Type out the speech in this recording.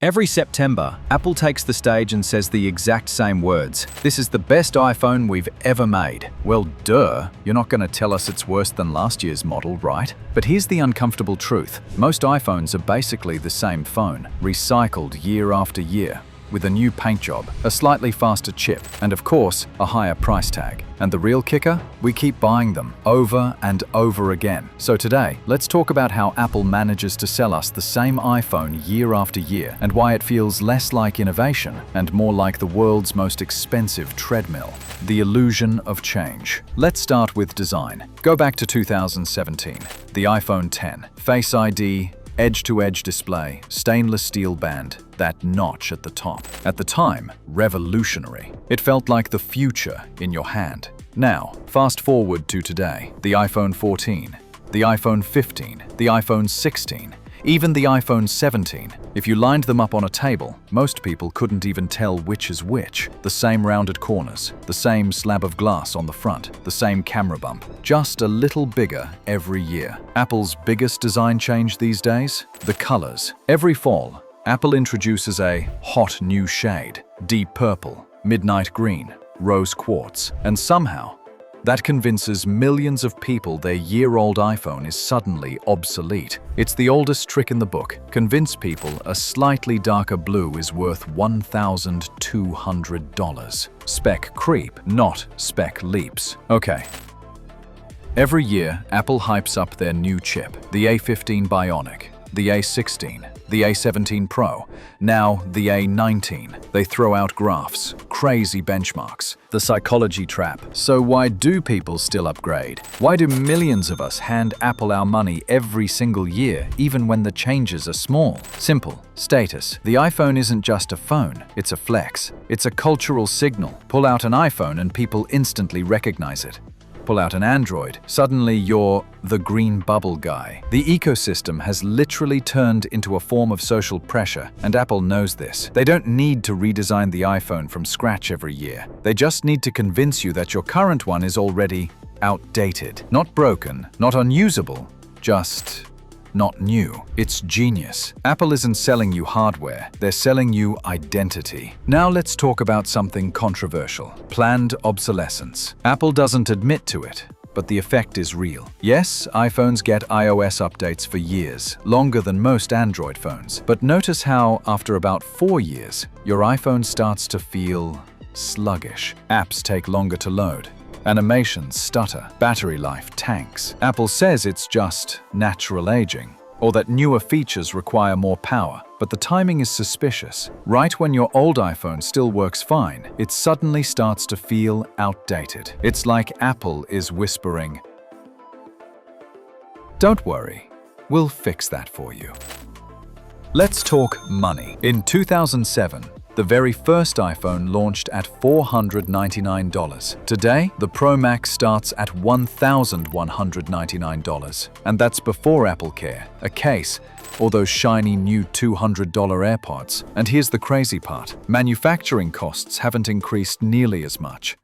Every September, Apple takes the stage and says the exact same words. This is the best iPhone we've ever made. Well, duh, you're not going to tell us it's worse than last year's model, right? But here's the uncomfortable truth. Most iPhones are basically the same phone, recycled year after year, with a new paint job, a slightly faster chip, and of course, a higher price tag. And the real kicker? We keep buying them over and over again. So today, let's talk about how Apple manages to sell us the same iPhone year after year, and why it feels less like innovation and more like the world's most expensive treadmill. The illusion of change. Let's start with design. Go back to 2017. The iPhone X. Face ID, edge-to-edge display, stainless steel band, that notch at the top. At the time, revolutionary. It felt like the future in your hand. Now, fast forward to today. The iPhone 14, the iPhone 15, the iPhone 16, even the iPhone 17. If you lined them up on a table, most people couldn't even tell which is which. The same rounded corners, the same slab of glass on the front, the same camera bump, just a little bigger every year. Apple's biggest design change these days? The colors. Every fall, Apple introduces a hot new shade, deep purple, midnight green, rose quartz, and somehow, that convinces millions of people their year-old iPhone is suddenly obsolete. It's the oldest trick in the book. Convince people a slightly darker blue is worth $1,200. Spec creep, not spec leaps. Okay. Every year, Apple hypes up their new chip, the A15 Bionic, the A16, the A17 Pro, now the A19. They throw out graphs, crazy benchmarks. The psychology trap. So why do people still upgrade? Why do millions of us hand Apple our money every single year, even when the changes are small? Simple. Status. The iPhone isn't just a phone, it's a flex. It's a cultural signal. Pull out an iPhone and people instantly recognize it. Pull out an Android, suddenly you're the green bubble guy. The ecosystem has literally turned into a form of social pressure, and Apple knows this. They don't need to redesign the iPhone from scratch every year. They just need to convince you that your current one is already outdated. Not broken, not unusable, just not new. It's genius. Apple isn't selling you hardware, they're selling you identity. Now let's talk about something controversial. Planned obsolescence. Apple doesn't admit to it, but the effect is real. Yes, iPhones get iOS updates for years, longer than most Android phones. But notice how, after about 4 years, your iPhone starts to feel sluggish. Apps take longer to load. Animations stutter, battery life tanks. Apple says it's just natural aging, or that newer features require more power. But the timing is suspicious. Right when your old iPhone still works fine, it suddenly starts to feel outdated. It's like Apple is whispering, "Don't worry, we'll fix that for you." Let's talk money. In 2007, the very first iPhone launched at $499. Today, the Pro Max starts at $1,199, and that's before AppleCare, a case, or those shiny new $200 AirPods. And here's the crazy part. Manufacturing costs haven't increased nearly as much.